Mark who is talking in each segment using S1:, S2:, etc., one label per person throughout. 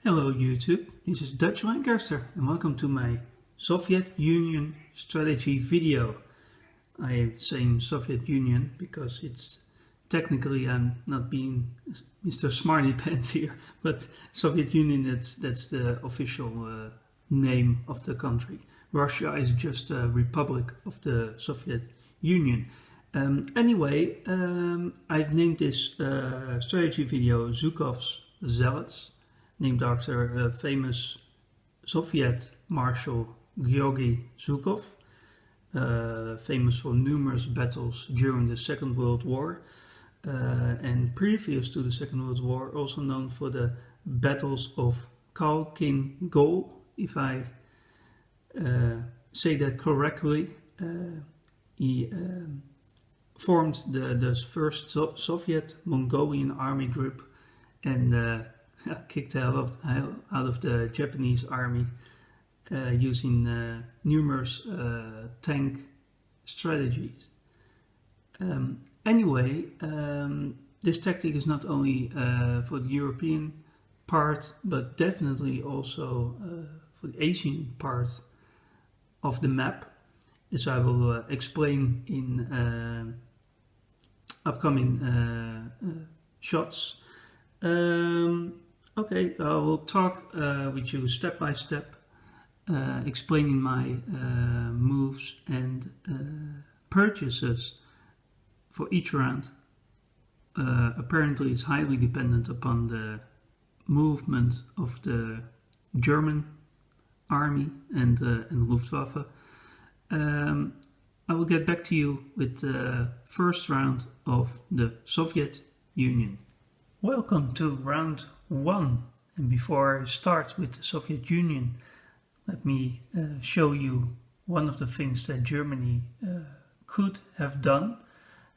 S1: Hello YouTube, this is Dutch Lancaster and welcome to my Soviet Union strategy video. I am saying Soviet Union because it's technically I'm not being Mr. Smarty Pants here, but Soviet Union that's the official name of the country. Russia is just a republic of the Soviet Union. Anyway, I've named this strategy video Zhukov's Zealots, named after a famous Soviet Marshal Georgy Zhukov, famous for numerous battles during the Second World War and previous to the Second World War, also known for the battles of Khalkhin Gol, if I say that correctly. He formed the first Soviet Mongolian army group and kicked the hell out of the Japanese army using numerous tank strategies. Anyway, this tactic is not only for the European part, but definitely also for the Asian part of the map, as I will explain in upcoming shots. Okay, I will talk with you step by step, explaining my moves and purchases for each round. Apparently it's highly dependent upon the movement of the German army and Luftwaffe. I will get back to you with the first round of the Soviet Union. Welcome to round 1, and before I start with the Soviet Union, let me show you one of the things that Germany could have done.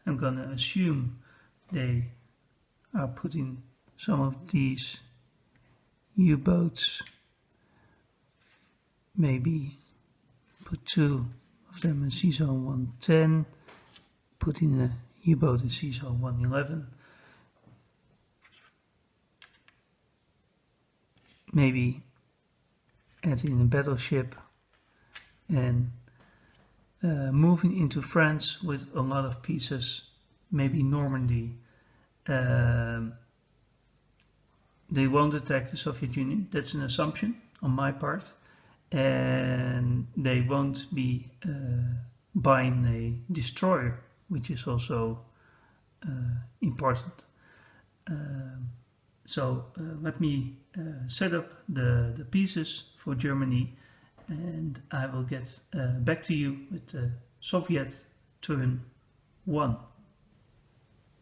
S1: I'm gonna assume they are putting some of these U-boats, maybe put 2 of them in sea zone 110, putting a U-boat in sea zone 111. Maybe adding a battleship and moving into France with a lot of pieces, maybe Normandy. They won't attack the Soviet Union, that's an assumption on my part, and they won't be buying a destroyer, which is also important. So let me set up the pieces for Germany, and I will get back to you with the Soviet turn 1.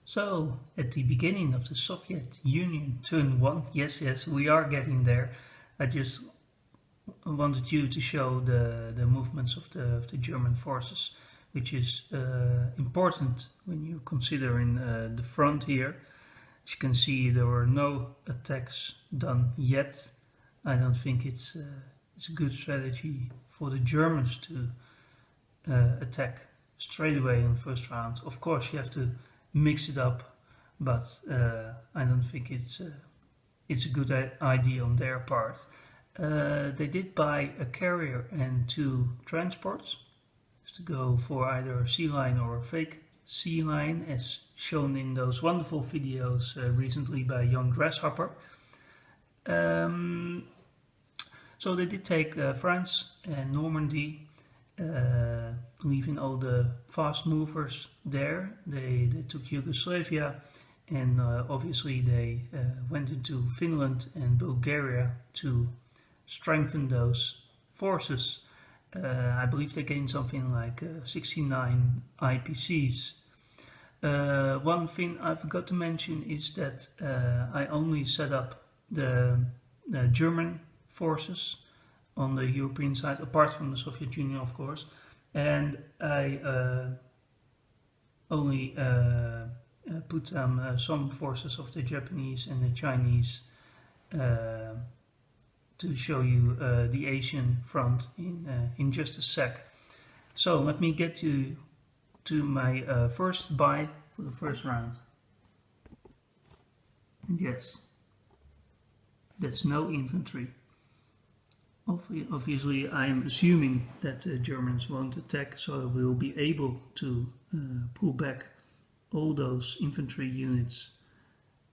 S1: So at the beginning of the Soviet Union turn 1, yes, we are getting there. I just wanted you to show the movements of the German forces, which is important when you considering the front here. As you can see, there were no attacks done yet. I don't think it's a good strategy for the Germans to attack straight away in the first round. Of course, you have to mix it up, but I don't think it's a good idea on their part. They did buy a carrier and 2 transports, just to go for either a sea line or a fake sea line, as shown in those wonderful videos recently by Young Grasshopper. So they did take France and Normandy, leaving all the fast movers there. They took Yugoslavia, and obviously they went into Finland and Bulgaria to strengthen those forces. I believe they gained something like 69 IPCs. One thing I forgot to mention is that I only set up the German forces on the European side, apart from the Soviet Union, of course, and I only put some forces of the Japanese and the Chinese to show you the Asian front in just a sec. So let me get to my first buy for the first round. And yes, That's no infantry. Obviously, I am assuming that the Germans won't attack, so we will be able to pull back all those infantry units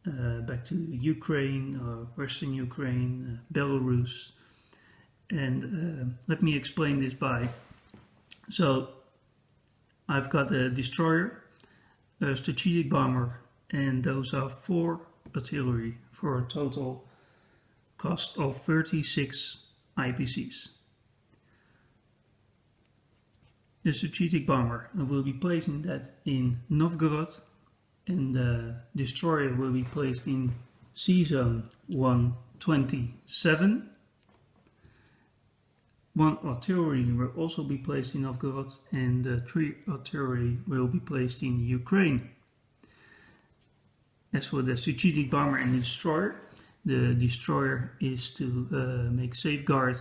S1: back to Ukraine or Western Ukraine, Belarus. And let me explain this by. So I've got a destroyer, a strategic bomber, and those are 4 artillery for a total cost of 36 IPCs. The strategic bomber, I will be placing that in Novgorod, and the destroyer will be placed in C-Zone 127. 1 artillery will also be placed in Novgorod, and 3 artillery will be placed in Ukraine. As for the strategic bomber and the destroyer is to make safeguard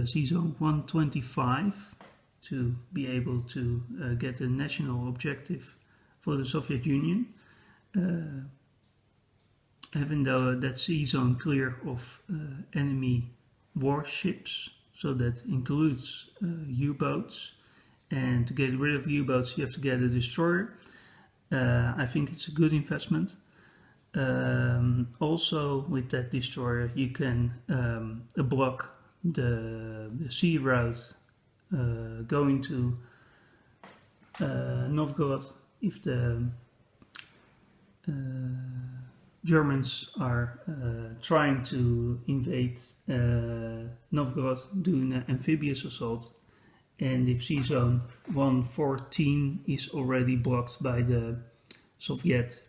S1: C-Zone 125 to be able to get a national objective for the Soviet Union, having that C-Zone clear of enemy warships. So that includes U-boats, and to get rid of U-boats you have to get a destroyer. I think it's a good investment. Also with that destroyer you can block the sea route going to Novgorod if the Germans are trying to invade Novgorod doing an amphibious assault, and if C-Zone 114 is already blocked by the Soviet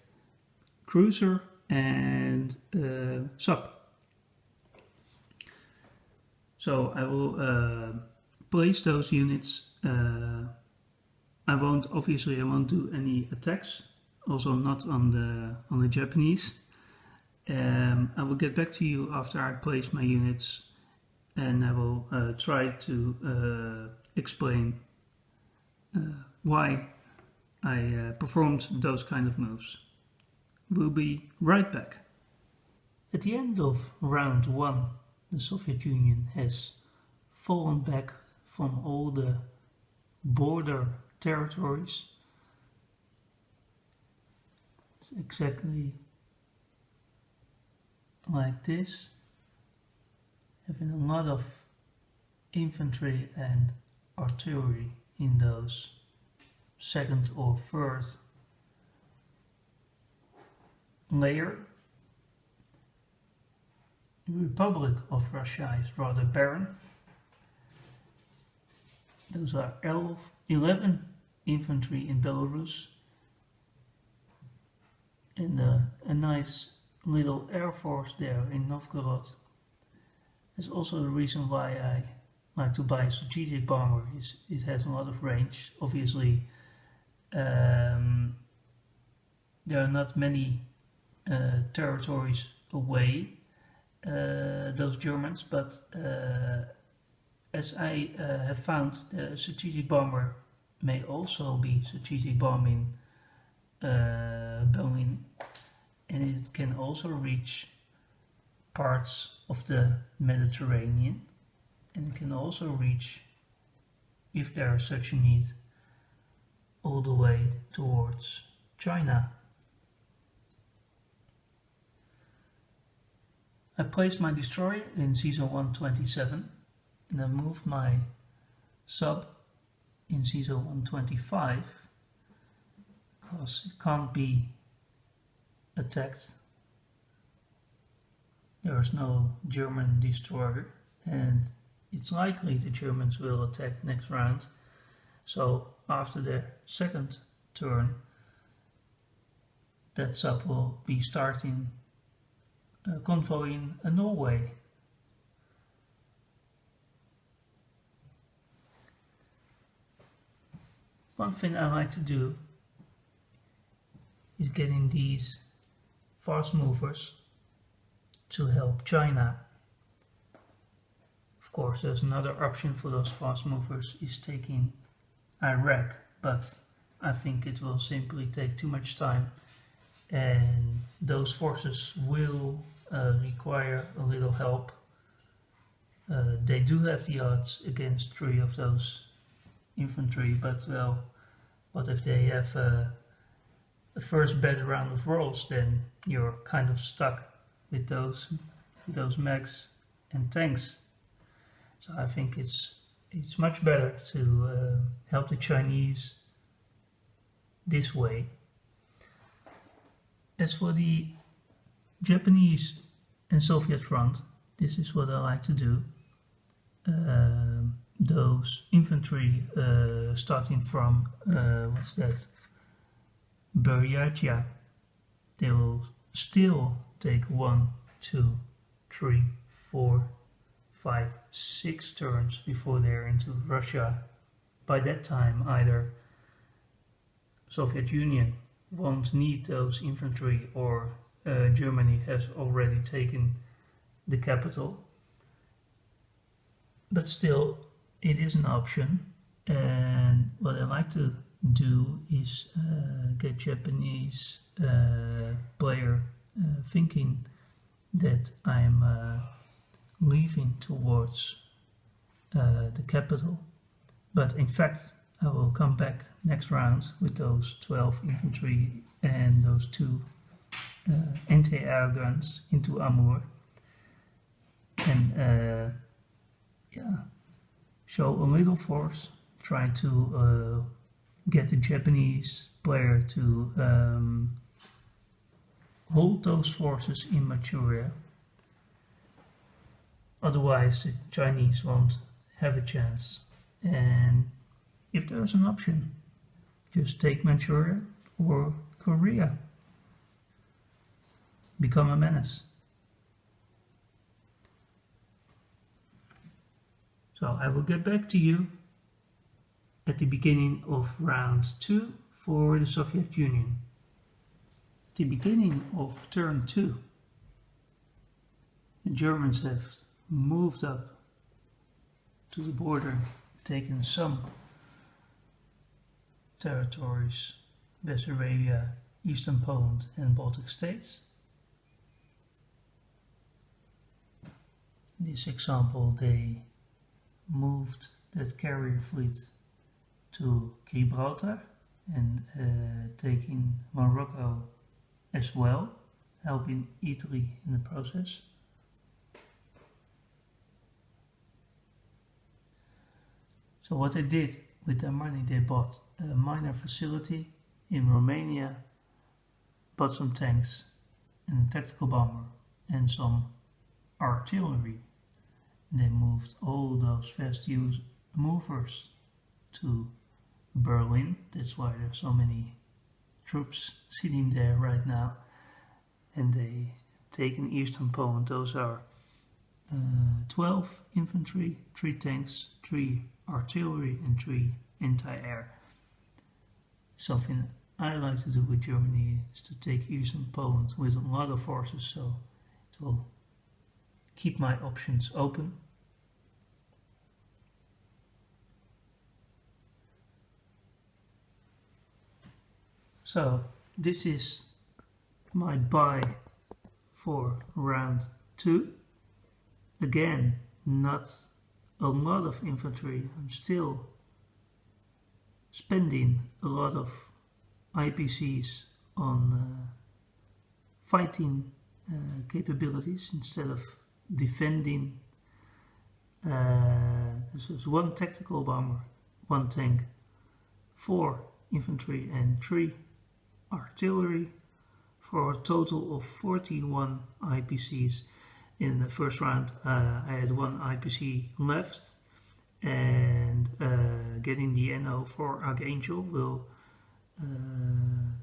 S1: cruiser and sub. So I will place those units. I won't do any attacks, also not on the Japanese. I will get back to you after I place my units, and I will try to explain why I performed those kind of moves. We'll be right back. At the end of round 1, the Soviet Union has fallen back from all the border territories. It's exactly like this, having a lot of infantry and artillery in those second or third layer. The Republic of Russia is rather barren. Those are 11 infantry in Belarus, and a nice little air force there in Novgorod. That's also the reason why I like to buy a strategic bomber. It has a lot of range. Obviously, there are not many territories away, those Germans, but as I have found, the strategic bomber may also be strategic bombing Berlin, and it can also reach parts of the Mediterranean, and it can also reach, if there is such a need, all the way towards China. I placed my destroyer in C-Zone 127, and I moved my sub in C-Zone 125 because it can't be attacked. There is no German destroyer, and it's likely the Germans will attack next round. So after their second turn, that sub will be starting convoying Norway. One thing I like to do is getting these fast movers to help China. Of course, there's another option for those fast movers is taking Iraq, but I think it will simply take too much time, and those forces will require a little help. They do have the odds against 3 of those infantry, but well, what if they have the first bad round of rolls? Then you're kind of stuck with those mechs and tanks. So I think it's much better to help the Chinese this way. As for the Japanese and Soviet front, this is what I like to do. Those infantry starting from what's that? Buryatia, they will still take 1, 2, 3, 4, 5, 6 turns before they're into Russia. By that time, either Soviet Union won't need those infantry, or Germany has already taken the capital. But still, it is an option, and what I like to do is get Japanese player thinking that I'm leaving towards the capital. But in fact, I will come back next round with those 12 infantry and those 2 anti-air guns into Amur, and show a little force, try to get the Japanese player to hold those forces in Manchuria. Otherwise the Chinese won't have a chance, and if there's an option, just take Manchuria or Korea. Become a menace. So I will get back to you at the beginning of round 2 for the Soviet Union. At the beginning of turn 2, the Germans have moved up to the border, taken some territories, Bessarabia, Eastern Poland and Baltic states. In this example, they moved that carrier fleet to Gibraltar and taking Morocco as well, helping Italy in the process. So what they did with their money, they bought a minor facility in Romania, bought some tanks and a tactical bomber and some artillery. They moved all those fast movers to Berlin. That's why there's so many troops sitting there right now. And they taken Eastern Poland. Those are 12 infantry, 3 tanks, 3 artillery and 3 anti-air. Something I like to do with Germany is to take Eastern Poland with a lot of forces, so it will keep my options open. So this is my buy for round 2. Again, not a lot of infantry. I'm still spending a lot of IPCs on fighting capabilities instead of defending. This is 1 tactical bomber, 1 tank, 4 infantry and 3 artillery, for a total of 41 IPCs. In the first round I had 1 IPC left, and getting the NO for Archangel will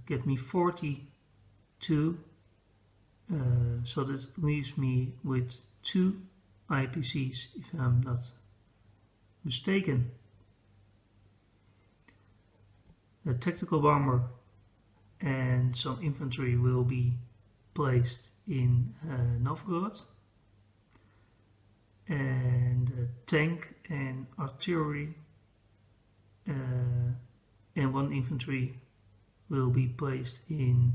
S1: get me 42, so that leaves me with 2 IPCs if I'm not mistaken. The tactical bomber and some infantry will be placed in Novgorod, and tank and artillery and 1 infantry will be placed in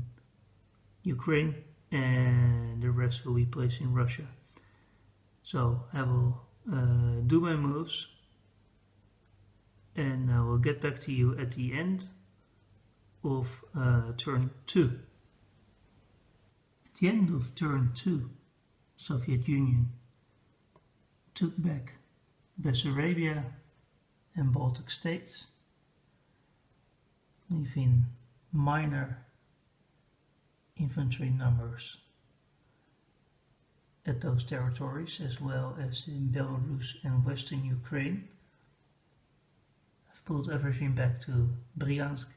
S1: Ukraine and the rest will be placed in Russia. So I will do my moves, and I will get back to you at the end of turn 2. At the end of turn 2, Soviet Union took back Bessarabia and Baltic states, leaving minor infantry numbers at those territories, as well as in Belarus and Western Ukraine. I've pulled everything back to Bryansk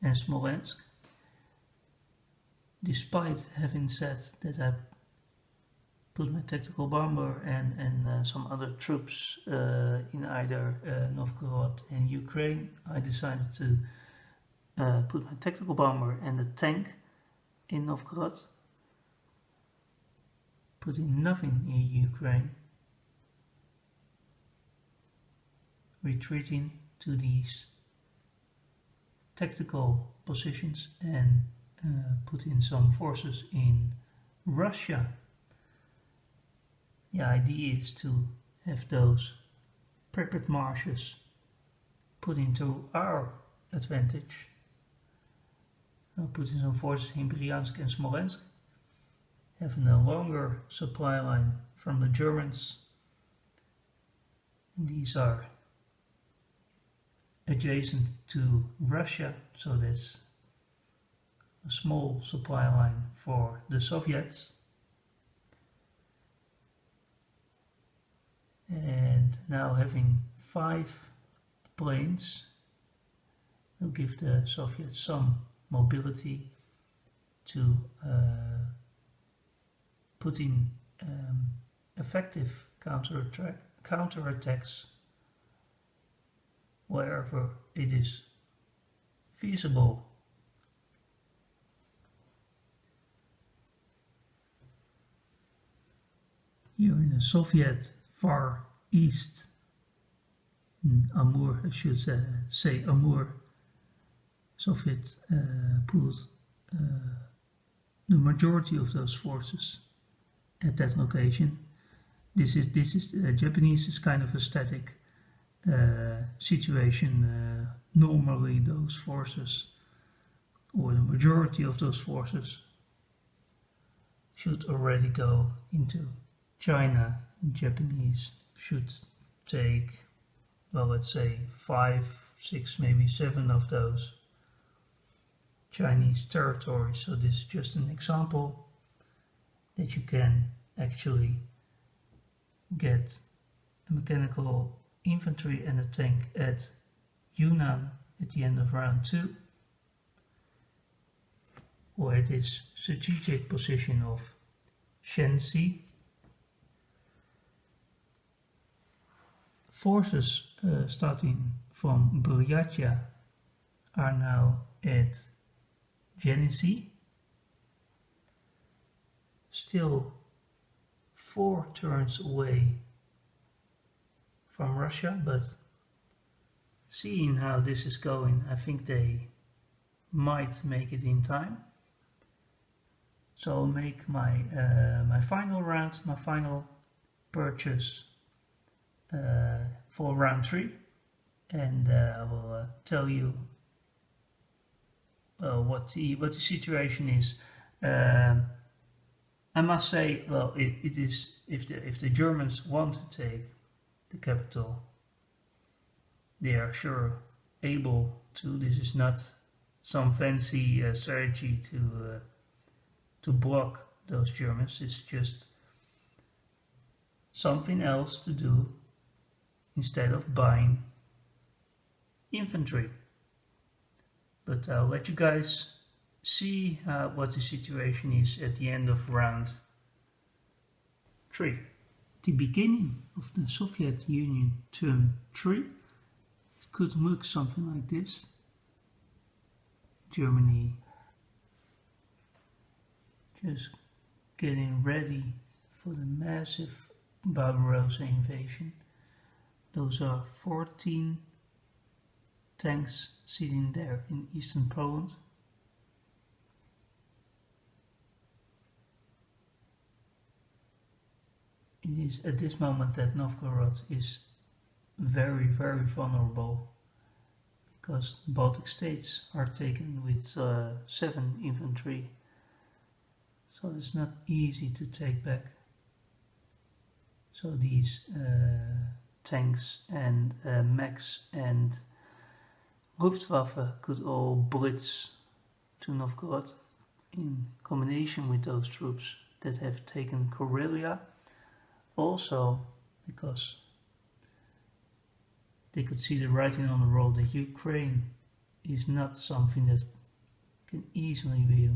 S1: and Smolensk, despite having said that I put my tactical bomber and some other troops in either Novgorod and Ukraine. I decided to put my tactical bomber and a tank in Novgorod, putting nothing in Ukraine, retreating to these tactical positions and putting some forces in Russia. The idea is to have those Pripyat marshes put into our advantage. Putting some forces in Bryansk and Smolensk, having a longer supply line from the Germans. And these are adjacent to Russia, so that's a small supply line for the Soviets. And now having 5 planes will give the Soviets some mobility to put in effective counterattacks wherever it is feasible. Here in the Soviet Far East, in Amur, I should say Amur, Soviet put the majority of those forces at that location. This is Japanese is kind of a static situation. Normally those forces, or the majority of those forces, should already go into China. Japanese should take, well, let's say 5, 6, maybe 7 of those Chinese territories. So this is just an example that you can actually get a mechanical infantry and a tank at Yunnan at the end of round 2, or at its strategic position of Shenxi. Forces starting from Buryatia are now at Genesee, still 4 turns away from Russia, but seeing how this is going, I think they might make it in time. So I'll make my my final round, my final purchase for round 3, and I will tell you what the situation is. I must say, well, it is, if the Germans want to take the capital, they are sure able to. This is not some fancy strategy to block those Germans. It's just something else to do instead of buying infantry. But I'll let you guys see what the situation is at the end of round 3. The beginning of the Soviet Union turn 3, it could look something like this. Germany just getting ready for the massive Barbarossa invasion. Those are 14 tanks sitting there in eastern Poland. it is at this moment that Novgorod is very, very vulnerable, because Baltic states are taken with 7 infantry, so it's not easy to take back. So these tanks and mechs and Luftwaffe could all blitz to Novgorod in combination with those troops that have taken Karelia, also because they could see the writing on the wall that Ukraine is not something that can easily be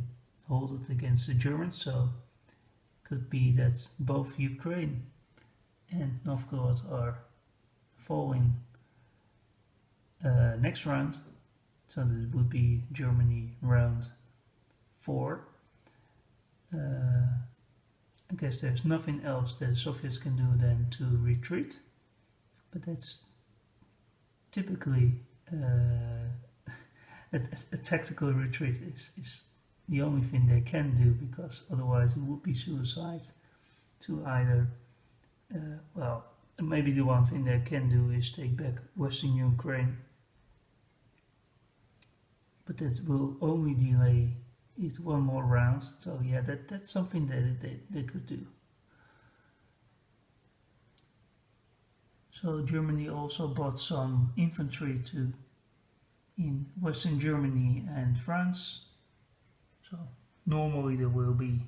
S1: held against the Germans, so it could be that both Ukraine and Novgorod are falling next round, so that it would be Germany round 4. I guess there's nothing else that the Soviets can do than to retreat, but that's typically a tactical retreat is the only thing they can do, because otherwise it would be suicide to either, well, maybe the one thing they can do is take back Western Ukraine, but that will only delay it one more round, so yeah, that's something that they could do. So Germany also bought some infantry in Western Germany and France, so normally there will be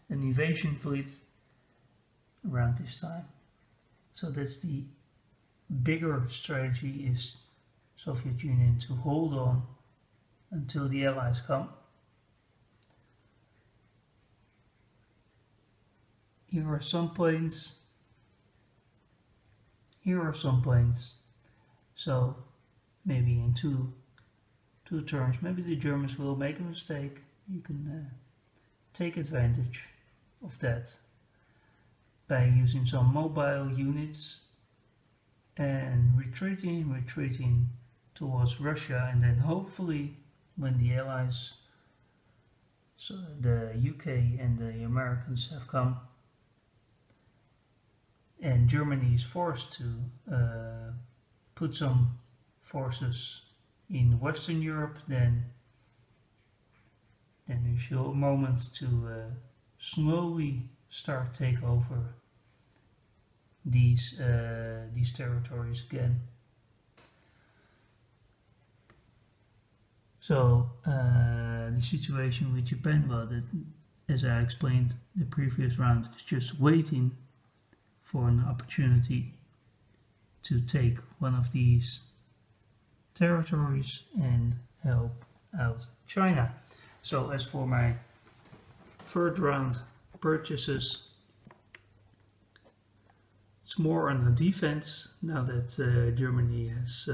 S1: an invasion fleet around this time. So that's the bigger strategy, is Soviet Union to hold on until the Allies come. Here are some planes. Here are some planes. So maybe in two turns, maybe the Germans will make a mistake. You can take advantage of that by using some mobile units and retreating towards Russia, and then hopefully when the Allies, so the UK and the Americans, have come and Germany is forced to put some forces in Western Europe, then there's your moment to slowly start take over these territories again. So the situation with Japan, well, that, as I explained the previous round, is just waiting for an opportunity to take one of these territories and help out China. So as for my third round purchases, it's more on the defense now that Germany has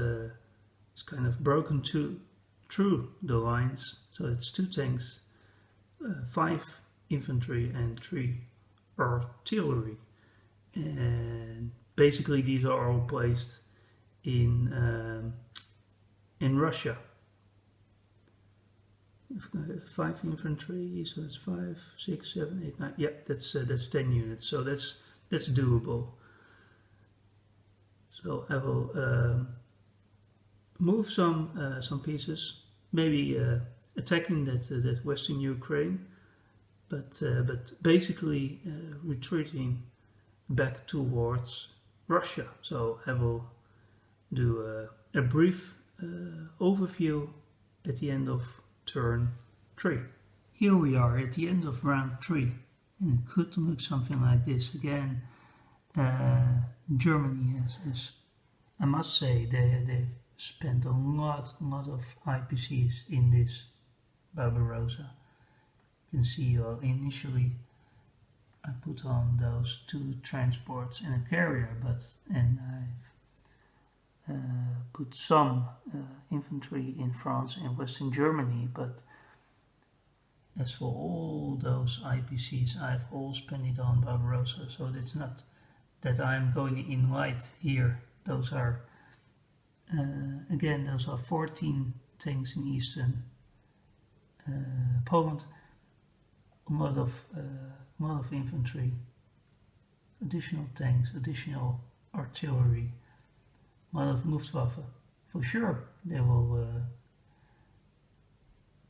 S1: kind of broken through the lines. So it's 2 tanks, 5 infantry and 3 artillery. And basically these are all placed in Russia. 5 infantry, so that's 5, 6, 7, 8, 9. Yeah, that's 10 units. So that's doable. So I will move some pieces, maybe attacking that Western Ukraine, but basically retreating back towards Russia. So I will do a brief overview at the end of turn 3. Here we are at the end of round 3, and it could look something like this again. Germany has, I must say, they've spent a lot of IPCs in this Barbarossa. You can see initially I put on those 2 transports and a carrier, and I've put some infantry in France and Western Germany, but as for all those IPCs, I've all spent it on Barbarossa, so it's not that I'm going in light here. Those are again, those are 14 tanks in eastern Poland, a lot of infantry, additional tanks, additional artillery, a lot of Luftwaffe. For sure they will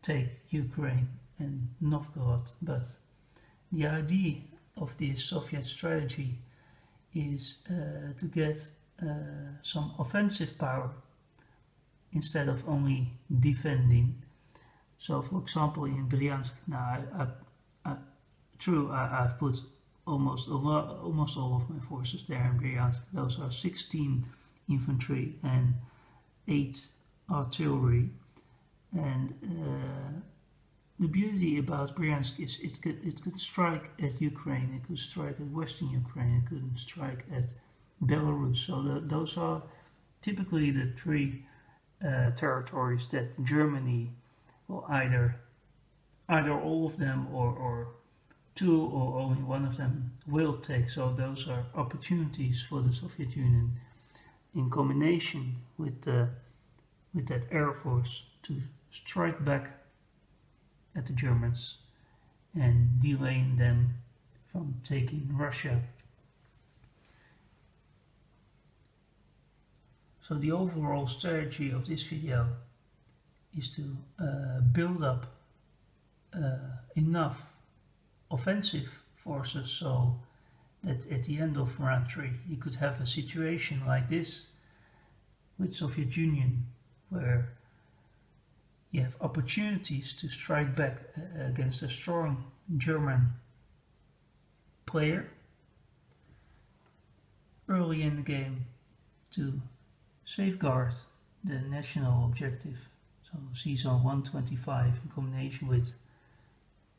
S1: take Ukraine and Novgorod, but the idea of this Soviet strategy is to get some offensive power instead of only defending. So, for example, in Bryansk, now I've put almost all of my forces there in Bryansk. Those are 16 infantry and 8 artillery. And the beauty about Bryansk is it could strike at Ukraine, it could strike at Western Ukraine, it could strike at Belarus. So those are typically the 3 territories that Germany will either all of them or 2 or only one of them will take. So those are opportunities for the Soviet Union in combination with that air force to strike back at the Germans and delaying them from taking Russia. So the overall strategy of this video is to build up enough offensive forces so that at the end of round 3 you could have a situation like this with Soviet Union where you have opportunities to strike back against a strong German player early in the game to safeguard the national objective. So season 125 in combination with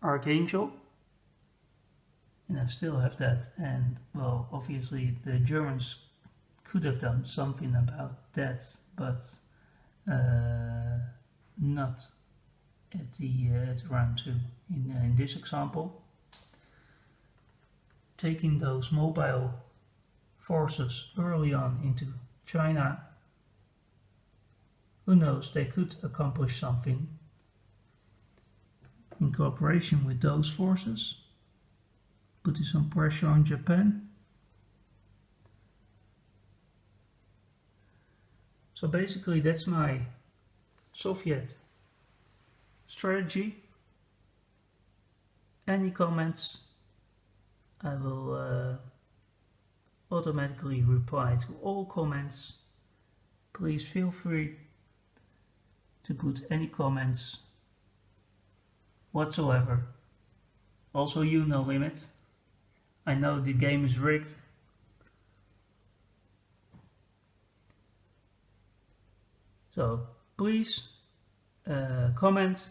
S1: Archangel, and I still have that. And well, obviously the Germans could have done something about that, but not at round 2. In this example, taking those mobile forces early on into China, who knows, they could accomplish something in cooperation with those forces, putting some pressure on Japan. So basically that's my Soviet strategy. Any comments? I will automatically reply to all comments. Please feel free to put any comments whatsoever. Also, no limit. I know the game is rigged. So please comment,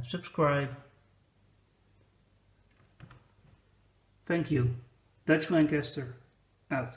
S1: subscribe. Thank you. Dutch Lancaster out.